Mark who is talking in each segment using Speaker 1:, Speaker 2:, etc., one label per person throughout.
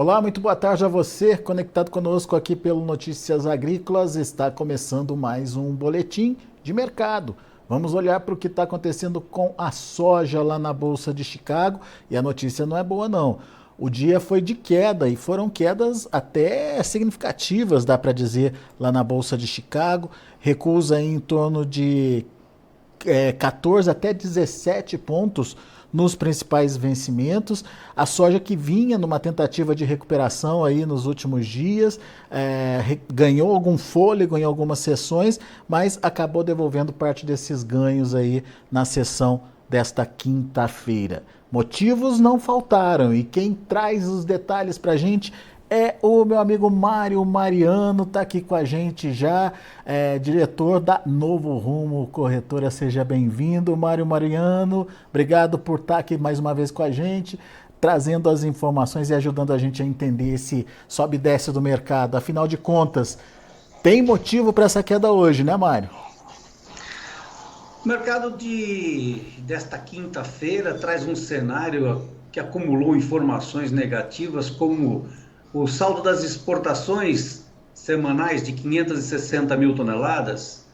Speaker 1: Olá, muito boa tarde a você, conectado conosco aqui pelo Notícias Agrícolas. Está começando mais um boletim de mercado. Vamos olhar para o que está acontecendo com a soja lá na Bolsa de Chicago e a notícia não é boa não. O dia foi de queda e foram quedas até significativas, dá para dizer, lá na Bolsa de Chicago. Recuos aí em torno de 14 até 17 pontos nos principais vencimentos. A soja que vinha numa tentativa de recuperação aí nos últimos dias, ganhou algum fôlego em algumas sessões, mas acabou devolvendo parte desses ganhos aí na sessão desta quinta-feira. Motivos não faltaram e quem traz os detalhes para a gente é o meu amigo Mário Mariano, está aqui com a gente já, diretor da Novo Rumo Corretora. Seja bem-vindo, Mário Mariano. Obrigado por estar aqui mais uma vez com a gente, trazendo as informações e ajudando a gente a entender esse sobe e desce do mercado. Afinal de contas, tem motivo para essa queda hoje, né, Mário?
Speaker 2: O mercado desta quinta-feira traz um cenário que acumulou informações negativas, como o saldo das exportações semanais de 560 mil toneladas,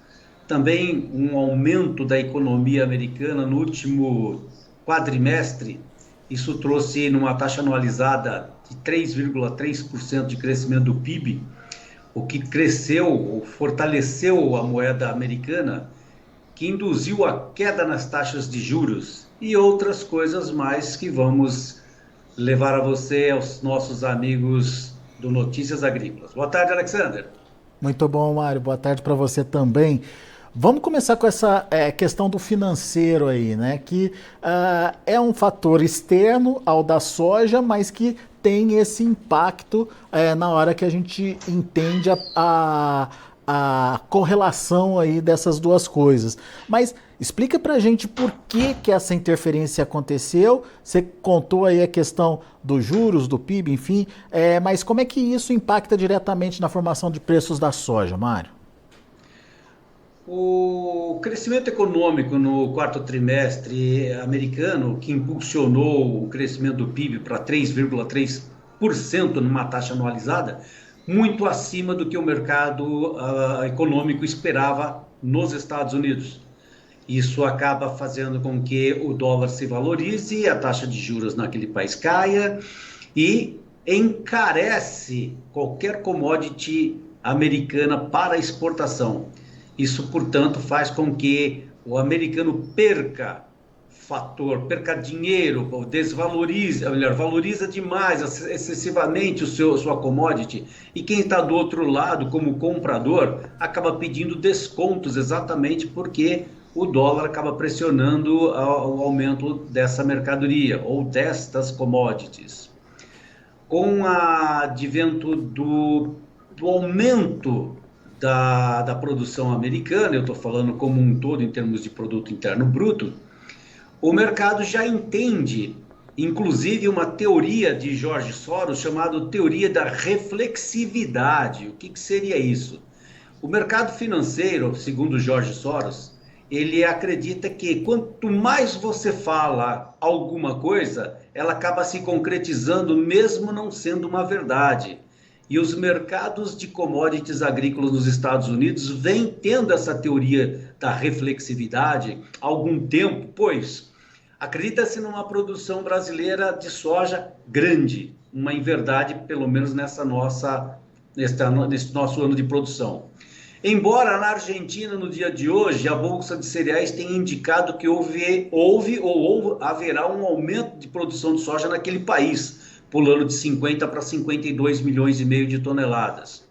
Speaker 2: também um aumento da economia americana no último quadrimestre. Isso trouxe numa taxa anualizada de 3,3% de crescimento do PIB, o que cresceu, fortaleceu a moeda americana, que induziu a queda nas taxas de juros e outras coisas mais que vamos levar a você, aos nossos amigos do Notícias Agrícolas. Boa tarde, Alexander.
Speaker 1: Muito bom, Mário. Boa tarde para você também. Vamos começar com essa questão do financeiro aí, né? Que é um fator externo ao da soja, mas que tem esse impacto na hora que a gente entende a correlação aí dessas duas coisas. Mas explica pra gente por que essa interferência aconteceu. Você contou aí a questão dos juros, do PIB, enfim, mas como é que isso impacta diretamente na formação de preços da soja, Mário?
Speaker 2: O crescimento econômico no quarto trimestre americano, que impulsionou o crescimento do PIB para 3,3% numa taxa anualizada, muito acima do que o mercado econômico esperava nos Estados Unidos. Isso acaba fazendo com que o dólar se valorize, a taxa de juros naquele país caia e encarece qualquer commodity americana para exportação. Isso, portanto, faz com que o americano perca dinheiro, desvaloriza, melhor, valoriza demais, excessivamente sua commodity, e quem está do outro lado, como comprador, acaba pedindo descontos exatamente porque o dólar acaba pressionando o aumento dessa mercadoria ou destas commodities. Com o advento do aumento da produção americana, eu estou falando como um todo em termos de produto interno bruto, o mercado já entende, inclusive, uma teoria de George Soros chamada teoria da reflexividade. O que seria isso? O mercado financeiro, segundo George Soros, ele acredita que quanto mais você fala alguma coisa, ela acaba se concretizando mesmo não sendo uma verdade. E os mercados de commodities agrícolas nos Estados Unidos vêm tendo essa teoria da reflexividade há algum tempo, pois acredita-se numa produção brasileira de soja grande, uma inverdade, pelo menos nesse nosso ano de produção. Embora na Argentina, no dia de hoje, a Bolsa de Cereais tenha indicado que houve ou haverá um aumento de produção de soja naquele país, pulando de 50 para 52 milhões e meio de toneladas.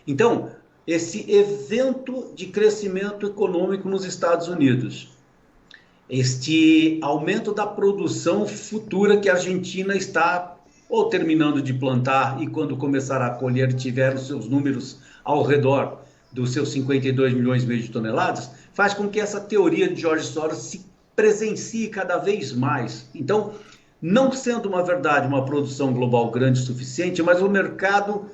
Speaker 2: Então, esse evento de crescimento econômico nos Estados Unidos, este aumento da produção futura que a Argentina está ou terminando de plantar e quando começar a colher tiver os seus números ao redor dos seus 52 milhões e meio de toneladas, faz com que essa teoria de George Soros se presencie cada vez mais. Então, não sendo uma verdade uma produção global grande o suficiente, mas o mercado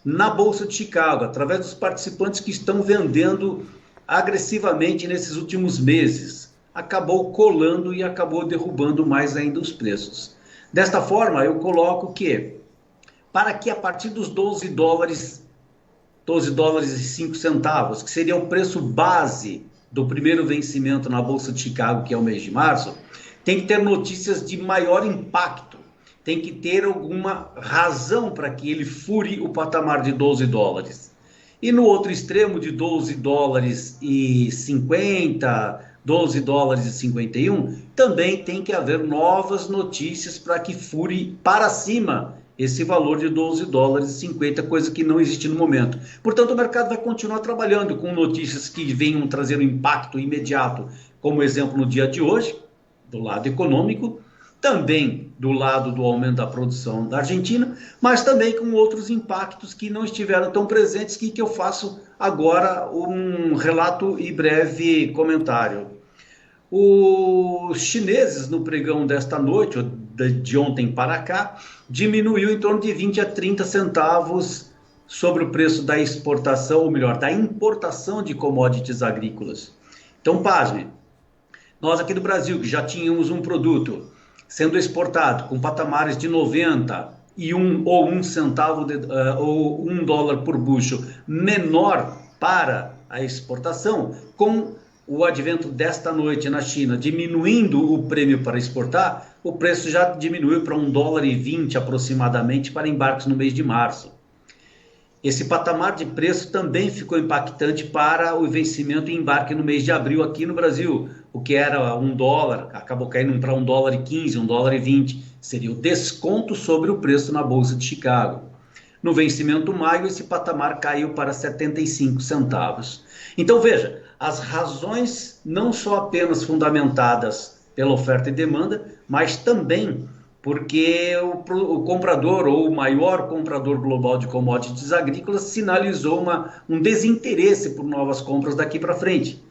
Speaker 2: na Bolsa de Chicago, através dos participantes que estão vendendo agressivamente nesses últimos meses, acabou colando e acabou derrubando mais ainda os preços. Desta forma, eu coloco que para que a partir dos $12,05, que seria o preço base do primeiro vencimento na Bolsa de Chicago, que é o mês de março, tem que ter notícias de maior impacto, tem que ter alguma razão para que ele fure o patamar de $12. E no outro extremo, de $12,50, $12,51, também tem que haver novas notícias para que fure para cima esse valor de $12,50, coisa que não existe no momento. Portanto, o mercado vai continuar trabalhando com notícias que venham trazer um impacto imediato, como exemplo no dia de hoje, do lado econômico, também do lado do aumento da produção da Argentina, mas também com outros impactos que não estiveram tão presentes, que eu faço agora um relato e breve comentário. Os chineses, no pregão desta noite, ou de ontem para cá, diminuiu em torno de 20 a 30 centavos sobre o preço da exportação, ou melhor, da importação de commodities agrícolas. Então, pasme, nós aqui do Brasil, que já tínhamos um produto sendo exportado com patamares de 90 e um centavo ou $1 por bushel menor para a exportação, com o advento desta noite na China diminuindo o prêmio para exportar, o preço já diminuiu para $1,20 aproximadamente para embarques no mês de março. Esse patamar de preço também ficou impactante para o vencimento e embarque no mês de abril aqui no Brasil. O que era $1, acabou caindo para $1,15, $1,20. Seria o desconto sobre o preço na Bolsa de Chicago. No vencimento maio, esse patamar caiu para 75 centavos. Então veja, as razões não só apenas fundamentadas pela oferta e demanda, mas também porque o comprador, ou o maior comprador global de commodities agrícolas, sinalizou um desinteresse por novas compras daqui para frente.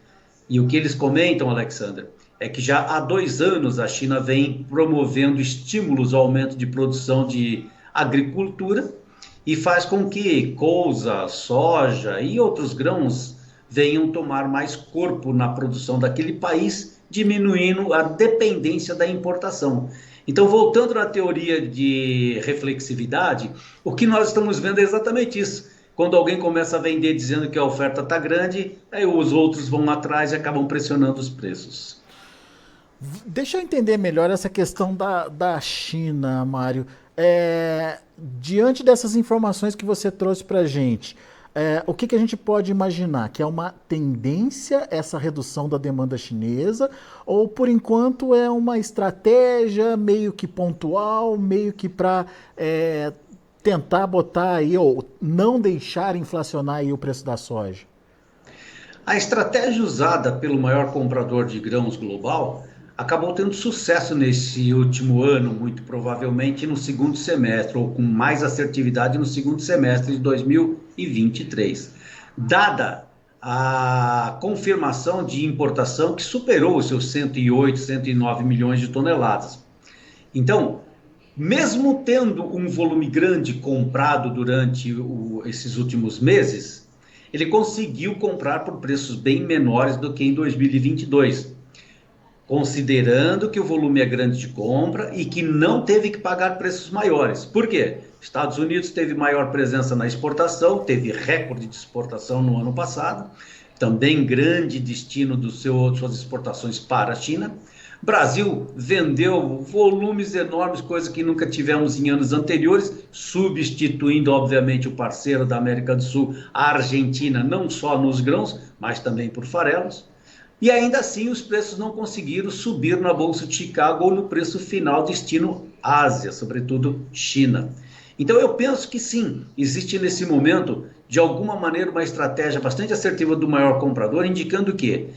Speaker 2: E o que eles comentam, Alexander, é que já há 2 anos a China vem promovendo estímulos ao aumento de produção de agricultura e faz com que couve, soja e outros grãos venham tomar mais corpo na produção daquele país, diminuindo a dependência da importação. Então, voltando na teoria de reflexividade, o que nós estamos vendo é exatamente isso. Quando alguém começa a vender dizendo que a oferta está grande, aí os outros vão atrás e acabam pressionando os preços.
Speaker 1: Deixa eu entender melhor essa questão da China, Mário. Diante dessas informações que você trouxe para a gente, o que a gente pode imaginar? Que é uma tendência essa redução da demanda chinesa, ou por enquanto é uma estratégia meio que pontual, meio que para tentar botar aí, ou não deixar inflacionar aí o preço da soja?
Speaker 2: A estratégia usada pelo maior comprador de grãos global acabou tendo sucesso nesse último ano, muito provavelmente no segundo semestre, ou com mais assertividade no segundo semestre de 2023. Dada a confirmação de importação que superou os seus 108, 109 milhões de toneladas. Então, mesmo tendo um volume grande comprado durante esses últimos meses, ele conseguiu comprar por preços bem menores do que em 2022. Considerando que o volume é grande de compra e que não teve que pagar preços maiores. Por quê? Estados Unidos teve maior presença na exportação, teve recorde de exportação no ano passado, também grande destino das suas exportações para a China. Brasil vendeu volumes enormes, coisa que nunca tivemos em anos anteriores, substituindo, obviamente, o parceiro da América do Sul, a Argentina, não só nos grãos, mas também por farelos. E ainda assim os preços não conseguiram subir na Bolsa de Chicago ou no preço final destino Ásia, sobretudo China. Então eu penso que sim, existe nesse momento, de alguma maneira, uma estratégia bastante assertiva do maior comprador, indicando que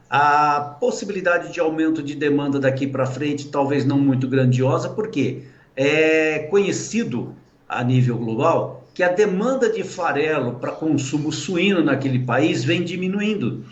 Speaker 2: a possibilidade de aumento de demanda daqui para frente, talvez não muito grandiosa, porque é conhecido a nível global que a demanda de farelo para consumo suíno naquele país vem diminuindo.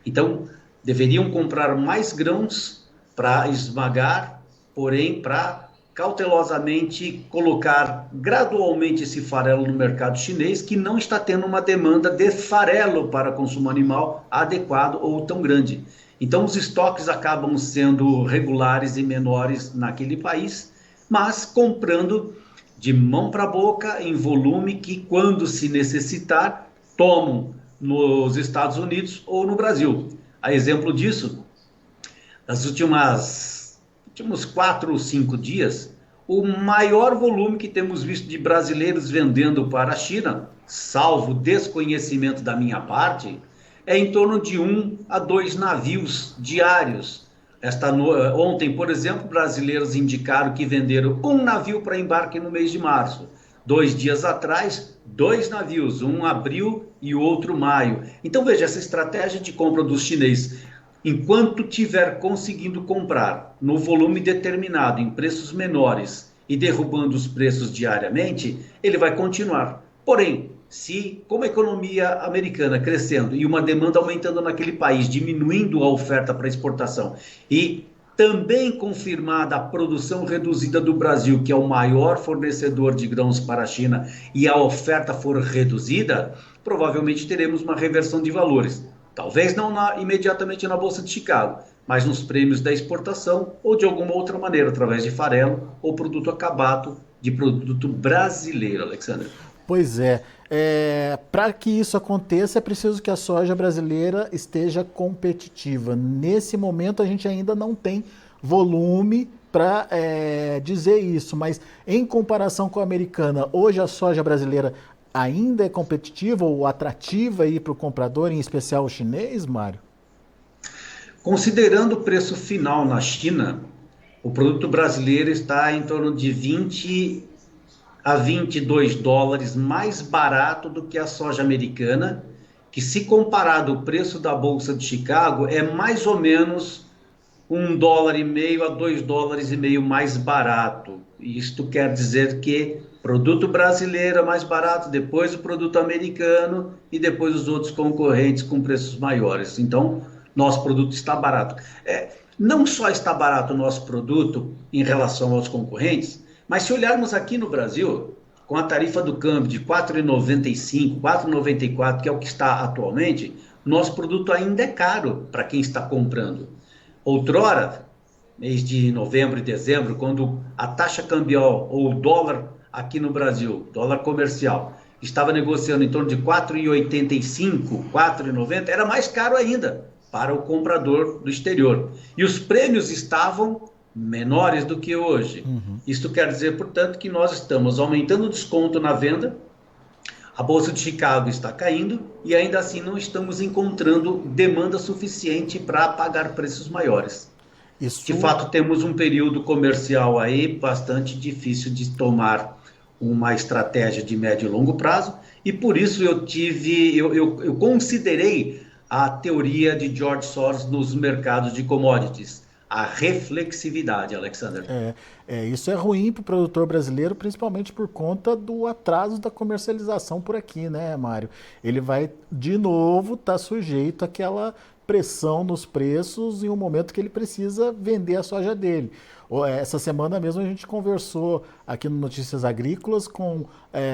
Speaker 2: Então, deveriam comprar mais grãos para esmagar, porém para cautelosamente colocar gradualmente esse farelo no mercado chinês, que não está tendo uma demanda de farelo para consumo animal adequado ou tão grande. Então os estoques acabam sendo regulares e menores naquele país, mas comprando de mão para boca, em volume que, quando se necessitar, tomam nos Estados Unidos ou no Brasil. A exemplo disso, nas últimos 4 ou 5 dias, o maior volume que temos visto de brasileiros vendendo para a China, salvo desconhecimento da minha parte, é em torno de 1 a 2 navios diários. Ontem, por exemplo, brasileiros indicaram que venderam 1 navio para embarque no mês de março. 2 dias atrás, 2 navios, um abril e o outro maio. Então veja, essa estratégia de compra dos chineses, enquanto tiver conseguindo comprar no volume determinado, em preços menores e derrubando os preços diariamente, ele vai continuar. Porém, se, como a economia americana crescendo e uma demanda aumentando naquele país, diminuindo a oferta para exportação e também confirmada a produção reduzida do Brasil, que é o maior fornecedor de grãos para a China, e a oferta for reduzida, provavelmente teremos uma reversão de valores. Talvez não imediatamente na Bolsa de Chicago, mas nos prêmios da exportação ou de alguma outra maneira, através de farelo ou produto acabado de produto brasileiro, Alexandre.
Speaker 1: Pois é. Para que isso aconteça, é preciso que a soja brasileira esteja competitiva. Nesse momento, a gente ainda não tem volume para dizer isso, mas em comparação com a americana, hoje a soja brasileira ainda é competitiva ou atrativa para o comprador, em especial o chinês, Mário?
Speaker 2: Considerando o preço final na China, o produto brasileiro está em torno de 20 a 22 dólares mais barato do que a soja americana, que, se comparado o preço da Bolsa de Chicago, é mais ou menos $1,5 a $2,5 mais barato. Isto quer dizer que produto brasileiro é mais barato, depois o produto americano e depois os outros concorrentes com preços maiores. Então, nosso produto está barato. Não só está barato o nosso produto em relação aos concorrentes, mas se olharmos aqui no Brasil, com a tarifa do câmbio de R$ 4,95, R$ 4,94, que é o que está atualmente, nosso produto ainda é caro para quem está comprando. Outrora, mês de novembro e dezembro, quando a taxa cambial ou o dólar aqui no Brasil, dólar comercial, estava negociando em torno de R$ 4,85, R$ 4,90, era mais caro ainda para o comprador do exterior. E os prêmios estavam menores do que hoje. Isto quer dizer, portanto, que nós estamos aumentando o desconto na venda, a Bolsa de Chicago está caindo e ainda assim não estamos encontrando demanda suficiente para pagar preços maiores. De fato, temos um período comercial aí bastante difícil de tomar uma estratégia de médio e longo prazo, e por isso eu considerei a teoria de George Soros nos mercados de commodities. A reflexividade, Alexander.
Speaker 1: Isso é ruim para o produtor brasileiro, principalmente por conta do atraso da comercialização por aqui, né, Mário? Ele vai, de novo, estar sujeito àquela pressão nos preços em um momento que ele precisa vender a soja dele. Essa semana mesmo a gente conversou aqui no Notícias Agrícolas com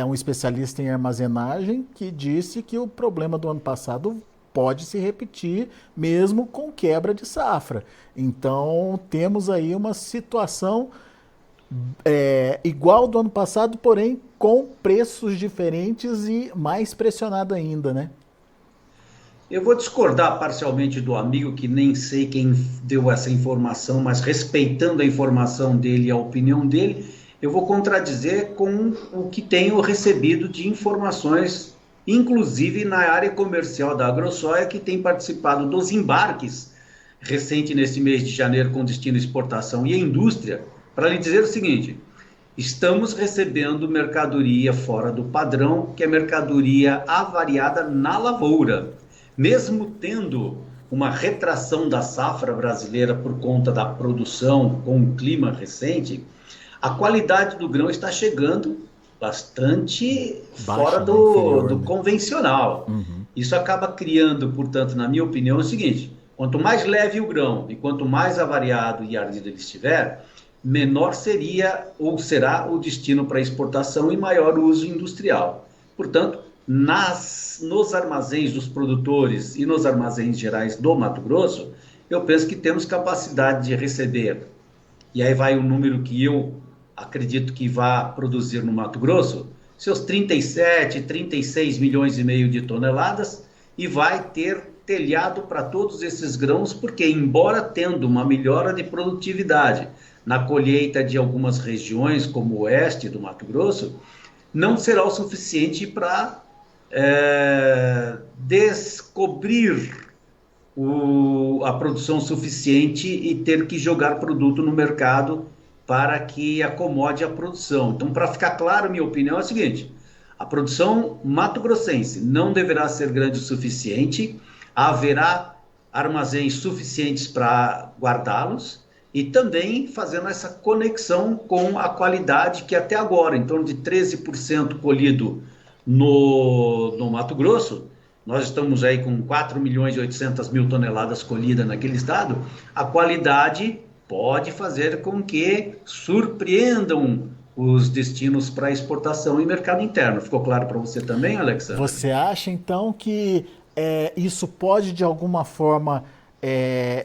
Speaker 1: um especialista em armazenagem que disse que o problema do ano passado pode se repetir mesmo com quebra de safra. Então, temos aí uma situação igual do ano passado, porém com preços diferentes e mais pressionado ainda, né?
Speaker 2: Eu vou discordar parcialmente do amigo, que nem sei quem deu essa informação, mas respeitando a informação dele e a opinião dele, eu vou contradizer com o que tenho recebido de informações, inclusive na área comercial da AgroSoja, que tem participado dos embarques recente nesse mês de janeiro com destino à exportação e à indústria, para lhe dizer o seguinte: estamos recebendo mercadoria fora do padrão, que é mercadoria avariada na lavoura. Mesmo tendo uma retração da safra brasileira por conta da produção com o clima recente, a qualidade do grão está chegando bastante fora do convencional. Isso acaba criando, portanto, na minha opinião, o seguinte: quanto mais leve o grão e quanto mais avariado e ardido ele estiver, menor seria ou será o destino para exportação e maior o uso industrial. Portanto, nos armazéns dos produtores e nos armazéns gerais do Mato Grosso, eu penso que temos capacidade de receber, e aí vai um número que eu acredito que vá produzir no Mato Grosso seus 37, 36 milhões e meio de toneladas e vai ter telhado para todos esses grãos, porque embora tendo uma melhora de produtividade na colheita de algumas regiões, como o oeste do Mato Grosso, não será o suficiente para descobrir a produção suficiente e ter que jogar produto no mercado para que acomode a produção. Então, para ficar claro, minha opinião é a seguinte: a produção mato-grossense não deverá ser grande o suficiente, haverá armazéns suficientes para guardá-los e também fazendo essa conexão com a qualidade que até agora, em torno de 13% colhido no Mato Grosso. Nós estamos aí com 4 milhões e 800 mil toneladas colhidas naquele estado. A qualidade pode fazer com que surpreendam os destinos para exportação e mercado interno. Ficou claro para você também, Alexandre?
Speaker 1: Você acha, então, que isso pode, de alguma forma,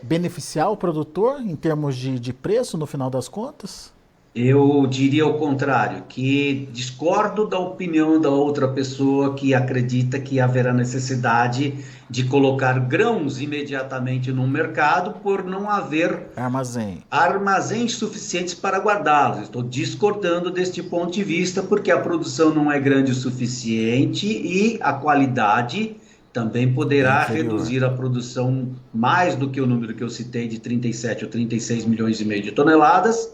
Speaker 1: beneficiar o produtor em termos de preço, no final das contas?
Speaker 2: Eu diria o contrário, que discordo da opinião da outra pessoa que acredita que haverá necessidade de colocar grãos imediatamente no mercado por não haver armazéns suficientes para guardá-los. Estou discordando deste ponto de vista porque a produção não é grande o suficiente e a qualidade também poderá reduzir a produção mais do que o número que eu citei de 37 ou 36 milhões e meio de toneladas.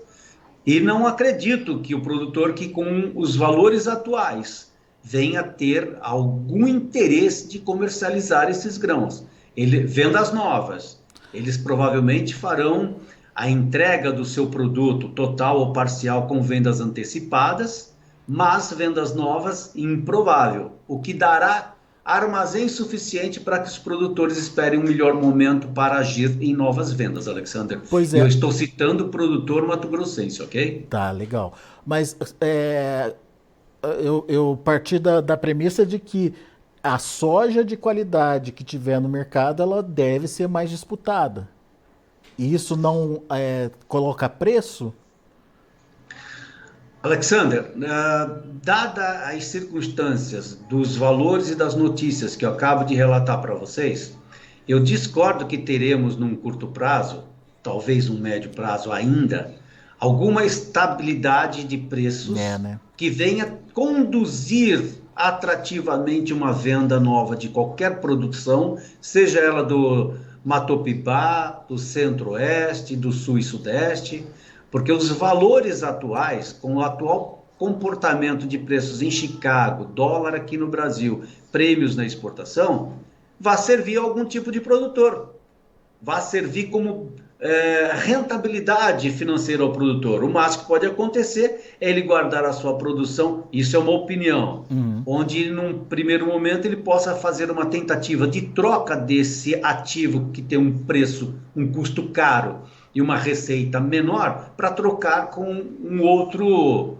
Speaker 2: E não acredito que o produtor que com os valores atuais venha ter algum interesse de comercializar esses grãos. Vendas novas, eles provavelmente farão a entrega do seu produto total ou parcial com vendas antecipadas, mas vendas novas improvável, o que dará armazém suficiente para que os produtores esperem um melhor momento para agir em novas vendas, Alexander.
Speaker 1: Pois é.
Speaker 2: Eu estou citando o produtor mato-grossense, ok?
Speaker 1: Tá, legal. Mas eu parti da premissa de que a soja de qualidade que tiver no mercado, ela deve ser mais disputada. E isso não coloca preço?
Speaker 2: Alexander, dada as circunstâncias dos valores e das notícias que eu acabo de relatar para vocês, eu discordo que teremos num curto prazo, talvez um médio prazo ainda, alguma estabilidade de preços que venha conduzir atrativamente uma venda nova de qualquer produção, seja ela do Matopibá, do Centro-Oeste, do Sul e Sudeste. Porque os valores atuais, com o atual comportamento de preços em Chicago, dólar aqui no Brasil, prêmios na exportação, vai servir a algum tipo de produtor. Vai servir como rentabilidade financeira ao produtor. O máximo que pode acontecer é ele guardar a sua produção, isso é uma opinião, onde num primeiro momento ele possa fazer uma tentativa de troca desse ativo que tem um preço, um custo caro, e uma receita menor para trocar com um outro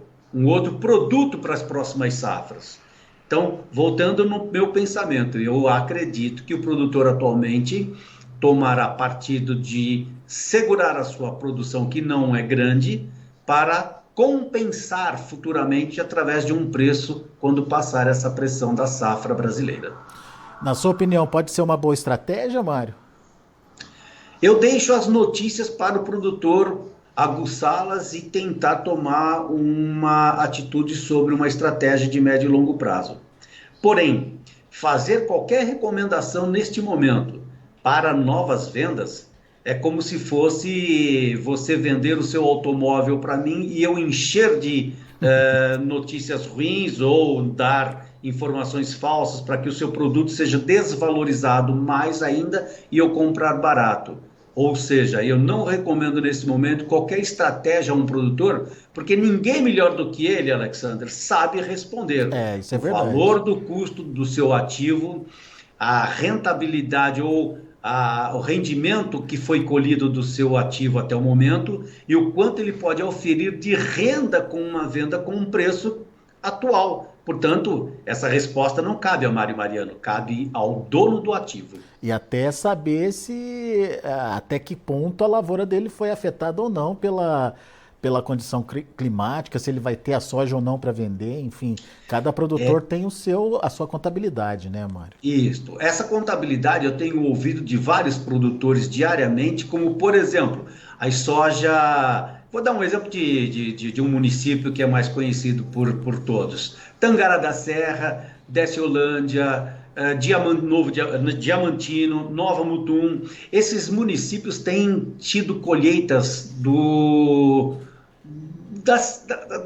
Speaker 2: produto para as próximas safras. Então, voltando no meu pensamento, eu acredito que o produtor atualmente tomará partido de segurar a sua produção, que não é grande, para compensar futuramente através de um preço quando passar essa pressão da safra brasileira.
Speaker 1: Na sua opinião, pode ser uma boa estratégia, Mário?
Speaker 2: Eu deixo as notícias para o produtor aguçá-las e tentar tomar uma atitude sobre uma estratégia de médio e longo prazo. Porém, fazer qualquer recomendação neste momento para novas vendas é como se fosse você vender o seu automóvel para mim e eu encher de notícias ruins ou dar informações falsas para que o seu produto seja desvalorizado mais ainda e eu comprar barato. Ou seja, eu não recomendo nesse momento qualquer estratégia a um produtor, porque ninguém melhor do que ele, Alexander, sabe responder.
Speaker 1: Isso é verdade.
Speaker 2: O valor do custo do seu ativo, a rentabilidade ou o rendimento que foi colhido do seu ativo até o momento e o quanto ele pode oferir de renda com uma venda com um preço atual. Portanto, essa resposta não cabe a Mário Mariano, cabe ao dono do ativo.
Speaker 1: E até saber até que ponto a lavoura dele foi afetada ou não pela condição climática, se ele vai ter a soja ou não para vender, enfim, cada produtor tem a sua contabilidade, né, Mário?
Speaker 2: Isso. Essa contabilidade eu tenho ouvido de vários produtores diariamente, como, por exemplo, a soja. Vou dar um exemplo de um município que é mais conhecido por todos: Tangará da Serra, Desciolândia, Diamantino, Nova Mutum. Esses municípios têm tido colheitas do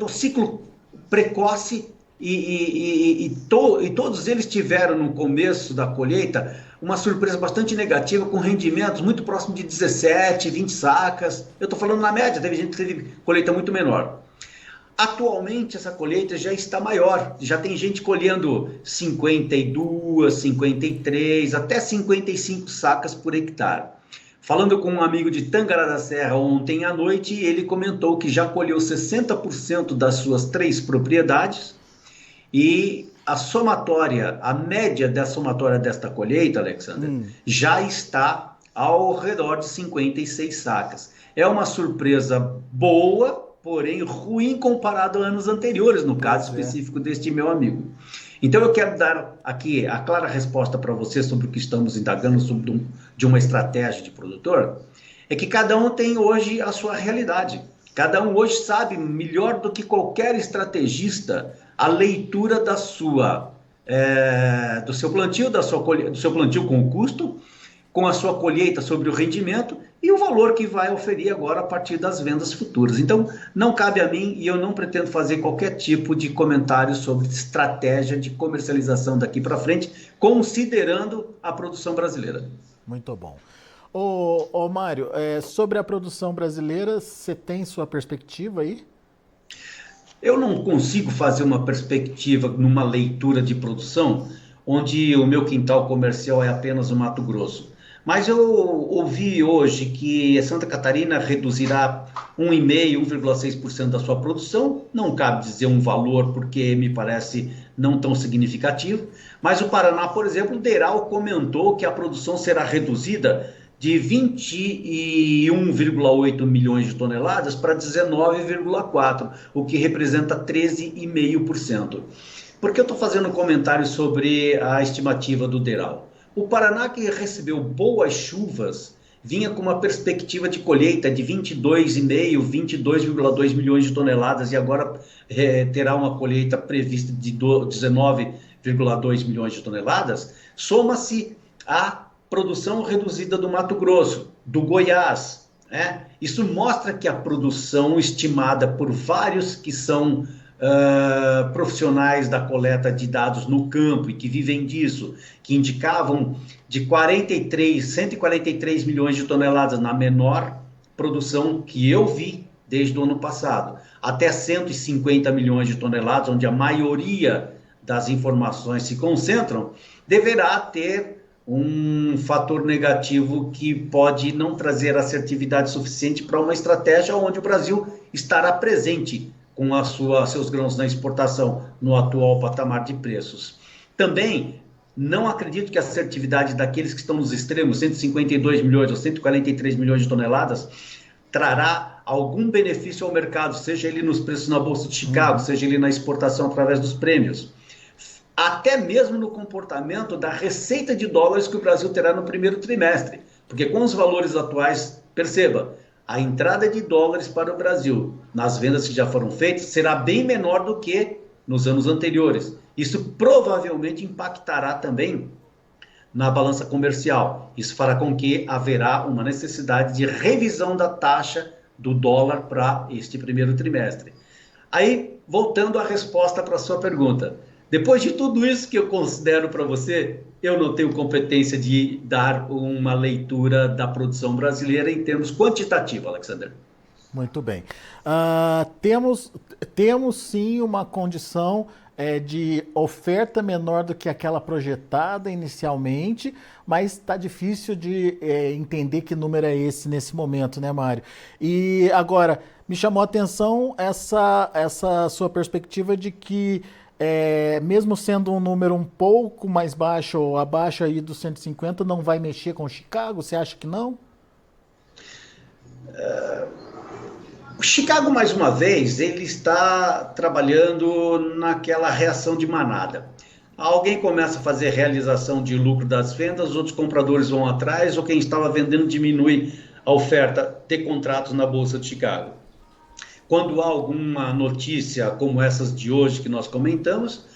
Speaker 2: ciclo precoce e todos eles tiveram no começo da colheita uma surpresa bastante negativa, com rendimentos muito próximos de 17, 20 sacas. Eu estou falando na média, teve gente que teve colheita muito menor. Atualmente essa colheita já está maior, já tem gente colhendo 52, 53, até 55 sacas por hectare. Falando com um amigo de Tangará da Serra ontem à noite, ele comentou que já colheu 60% das suas 3 propriedades e a somatória, a média da somatória desta colheita, Alexander, já está ao redor de 56 sacas. É uma surpresa boa, porém ruim comparado a anos anteriores, no caso específico deste meu amigo. Então eu quero dar aqui a clara resposta para você sobre o que estamos indagando sobre de uma estratégia de produtor, é que cada um tem hoje a sua realidade. Cada um hoje sabe melhor do que qualquer estrategista a leitura do seu plantio, do seu plantio com o custo, com a sua colheita sobre o rendimento e o valor que vai oferir agora a partir das vendas futuras. Então, não cabe a mim e eu não pretendo fazer qualquer tipo de comentário sobre estratégia de comercialização daqui para frente, considerando a produção brasileira.
Speaker 1: Muito bom. Ô Mário, sobre a produção brasileira, você tem sua perspectiva aí?
Speaker 2: Eu não consigo fazer uma perspectiva numa leitura de produção onde o meu quintal comercial é apenas o Mato Grosso. Mas eu ouvi hoje que Santa Catarina reduzirá 1,5%, 1,6% da sua produção. Não cabe dizer um valor porque me parece não tão significativo. Mas o Paraná, por exemplo, o Deral comentou que a produção será reduzida de 21,8 milhões de toneladas para 19,4, o que representa 13,5%. Por que eu estou fazendo um comentário sobre a estimativa do Deral? O Paraná, que recebeu boas chuvas, vinha com uma perspectiva de colheita de 22,5, 22,2 milhões de toneladas e agora terá uma colheita prevista de 19,2 milhões de toneladas. Soma-se a produção reduzida do Mato Grosso, do Goiás, né? Isso mostra que a produção estimada por vários que são profissionais da coleta de dados no campo e que vivem disso, que indicavam de 143 milhões de toneladas na menor produção que eu vi desde o ano passado, até 150 milhões de toneladas, onde a maioria das informações se concentram, deverá ter um fator negativo que pode não trazer assertividade suficiente para uma estratégia onde o Brasil estará presente com seus grãos na exportação no atual patamar de preços. Também não acredito que a assertividade daqueles que estão nos extremos, 152 milhões ou 143 milhões de toneladas, trará algum benefício ao mercado, seja ele nos preços na Bolsa de Chicago, seja ele na exportação através dos prêmios. Até mesmo no comportamento da receita de dólares que o Brasil terá no primeiro trimestre. Porque com os valores atuais, perceba, a entrada de dólares para o Brasil nas vendas que já foram feitas será bem menor do que nos anos anteriores. Isso provavelmente impactará também na balança comercial. Isso fará com que haverá uma necessidade de revisão da taxa do dólar para este primeiro trimestre. Aí, voltando à resposta para a sua pergunta. Depois de tudo isso que eu considero para você, eu não tenho competência de dar uma leitura da produção brasileira em termos quantitativos, Alexander.
Speaker 1: Muito bem. Temos sim uma condição de oferta menor do que aquela projetada inicialmente, mas está difícil de entender que número é esse nesse momento, né, Mário? E agora, me chamou a atenção essa sua perspectiva de que mesmo sendo um número um pouco mais baixo ou abaixo aí dos 150, não vai mexer com Chicago? Você acha que não?
Speaker 2: O Chicago, mais uma vez, ele está trabalhando naquela reação de manada. Alguém começa a fazer realização de lucro das vendas, os outros compradores vão atrás, ou quem estava vendendo diminui a oferta de contratos na Bolsa de Chicago. Quando há alguma notícia como essas de hoje que nós comentamos,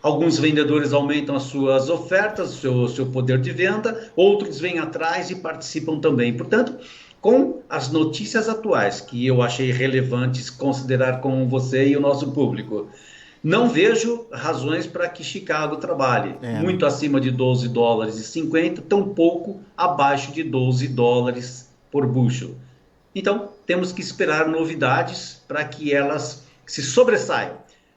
Speaker 2: alguns vendedores aumentam as suas ofertas, o seu poder de venda, outros vêm atrás e participam também. Portanto, com as notícias atuais, que eu achei relevantes considerar com você e o nosso público, não vejo razões para que Chicago trabalhe muito acima de $12,50, tão pouco abaixo de $12 por bushel. Então, temos que esperar novidades para que elas se sobressaiam.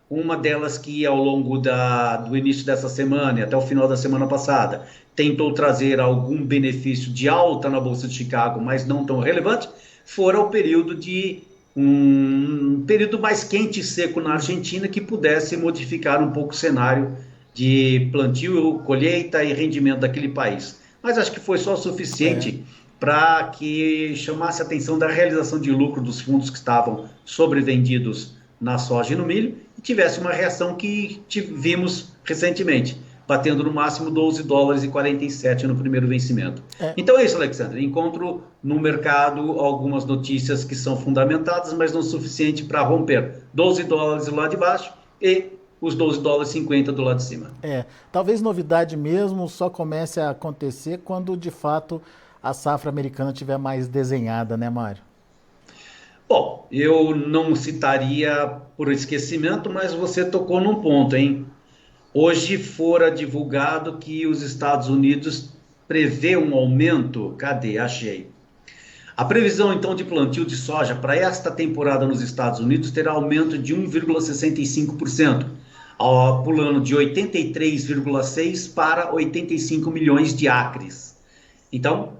Speaker 2: Uma delas que ao longo do início dessa semana e até o final da semana passada tentou trazer algum benefício de alta na Bolsa de Chicago, mas não tão relevante, fora o período de um período mais quente e seco na Argentina que pudesse modificar um pouco o cenário de plantio, colheita e rendimento daquele país. Mas acho que foi só o suficiente para que chamasse a atenção da realização de lucro dos fundos que estavam sobrevendidos na soja e no milho e tivesse uma reação que vimos recentemente, batendo no máximo $12,47 no primeiro vencimento. Então é isso, Alexandre. Encontro no mercado algumas notícias que são fundamentadas, mas não o suficiente para romper $12 do lado de baixo e os $12,50 do lado de cima.
Speaker 1: Talvez novidade mesmo só comece a acontecer quando de fato a safra americana estiver mais desenhada, né, Mário?
Speaker 2: Bom, eu não citaria por esquecimento, mas você tocou num ponto, hein? Hoje fora divulgado que os Estados Unidos prevê um aumento, cadê? Achei. A previsão então de plantio de soja para esta temporada nos Estados Unidos terá aumento de 1,65%, pulando de 83,6 para 85 milhões de acres. Então,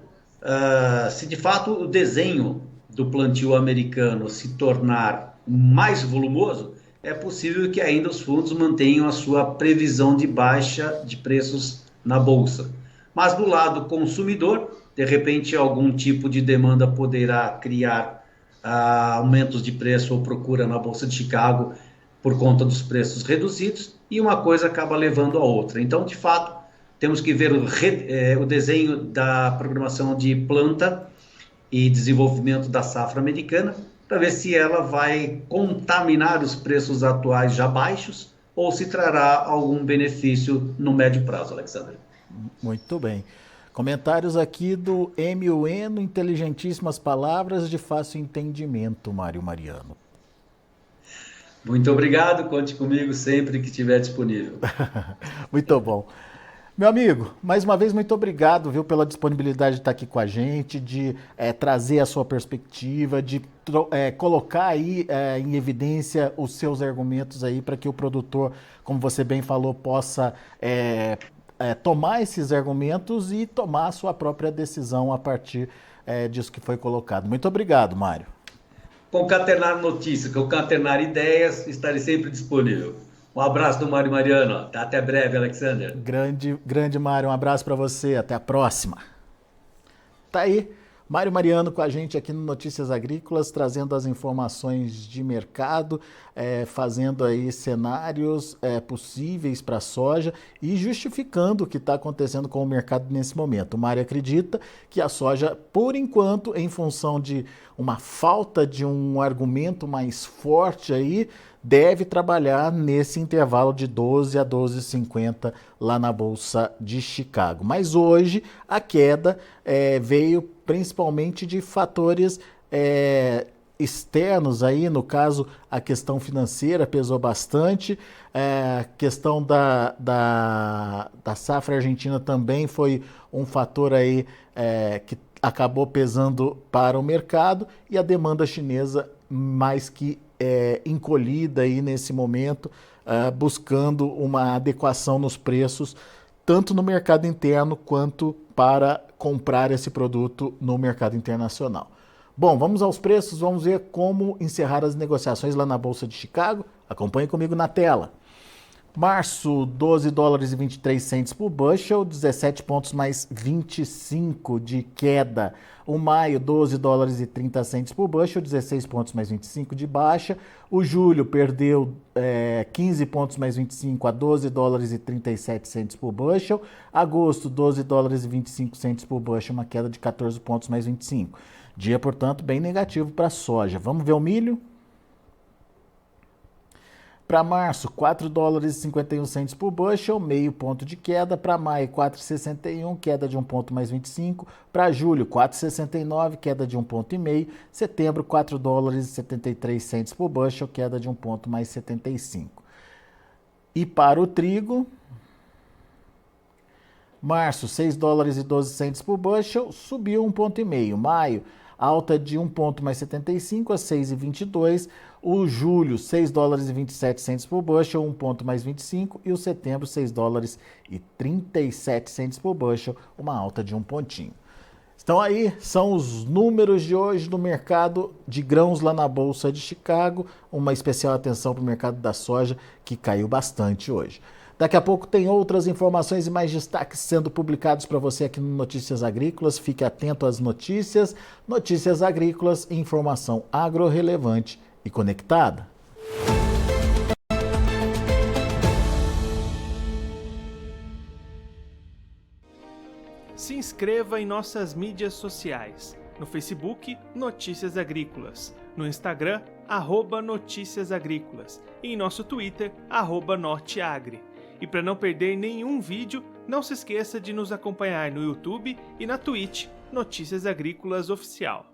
Speaker 2: se de fato o desenho do plantio americano se tornar mais volumoso, é possível que ainda os fundos mantenham a sua previsão de baixa de preços na Bolsa. Mas do lado consumidor, de repente algum tipo de demanda poderá criar aumentos de preço ou procura na Bolsa de Chicago por conta dos preços reduzidos e uma coisa acaba levando a outra. Então, de fato, temos que ver o desenho da programação de planta e desenvolvimento da safra americana para ver se ela vai contaminar os preços atuais já baixos ou se trará algum benefício no médio prazo, Alexandre.
Speaker 1: Muito bem. Comentários aqui do M.U.N. Inteligentíssimas palavras de fácil entendimento, Mário Mariano.
Speaker 2: Muito obrigado, conte comigo sempre que estiver disponível.
Speaker 1: Muito bom. Meu amigo, mais uma vez, muito obrigado, viu, pela disponibilidade de estar aqui com a gente, de trazer a sua perspectiva, de colocar aí em evidência os seus argumentos aí para que o produtor, como você bem falou, possa tomar esses argumentos e tomar a sua própria decisão a partir disso que foi colocado. Muito obrigado, Mário.
Speaker 2: Concatenar notícias, concatenar ideias, estarei sempre disponível. Um abraço do Mário Mariano. Até breve, Alexander.
Speaker 1: Grande Mário, um abraço para você. Até a próxima. Tá aí, Mário Mariano com a gente aqui no Notícias Agrícolas, trazendo as informações de mercado, fazendo aí cenários possíveis para a soja e justificando o que está acontecendo com o mercado nesse momento. O Mário acredita que a soja, por enquanto, em função de uma falta de um argumento mais forte aí, deve trabalhar nesse intervalo de 12 a 12,50 lá na Bolsa de Chicago. Mas hoje a queda veio principalmente de fatores externos aí, no caso a questão financeira pesou bastante, a questão da safra argentina também foi um fator aí que acabou pesando para o mercado e a demanda chinesa mais que encolhida aí nesse momento, buscando uma adequação nos preços, tanto no mercado interno quanto para comprar esse produto no mercado internacional. Bom, vamos aos preços, vamos ver como encerrar as negociações lá na Bolsa de Chicago. Acompanhe comigo na tela. Março, 12 dólares e 23 centes por bushel, 17 pontos mais 25 de queda. O maio, 12 dólares e 30 centes por bushel, 16 pontos mais 25 de baixa. O julho perdeu 15 pontos mais 25 a 12 dólares e 37 centes por bushel. Agosto, 12 dólares e 25 centes por bushel, uma queda de 14 pontos mais 25. Dia, portanto, bem negativo para a soja. Vamos ver o milho? Para março, 4 dólares e 51 centes por bushel, meio ponto de queda. Para maio, 4,61, queda de 1 ponto mais 25. Para julho, 4,69, queda de 1 ponto e meio. Setembro, 4 dólares e 73 centes por bushel, queda de 1 ponto mais 75. E para o trigo, março, 6 dólares e 12 centes por bushel, subiu 1 ponto e meio. Maio, alta de 1 ponto mais 75 a 6,22. O julho, 6 dólares e 27 centes por bushel, 1 ponto mais 25. E o setembro, 6 dólares e 37 centes por bushel, uma alta de 1 pontinho. Então aí são os números de hoje do mercado de grãos lá na Bolsa de Chicago. Uma especial atenção para o mercado da soja, que caiu bastante hoje. Daqui a pouco tem outras informações e mais destaques sendo publicados para você aqui no Notícias Agrícolas. Fique atento às notícias. Notícias Agrícolas, informação agro-relevante e conectada.
Speaker 3: Se inscreva em nossas mídias sociais. No Facebook, Notícias Agrícolas. No Instagram, @Notícias Agrícolas. E em nosso Twitter, @Norteagri. E para não perder nenhum vídeo, não se esqueça de nos acompanhar no YouTube e na Twitch, Notícias Agrícolas Oficial.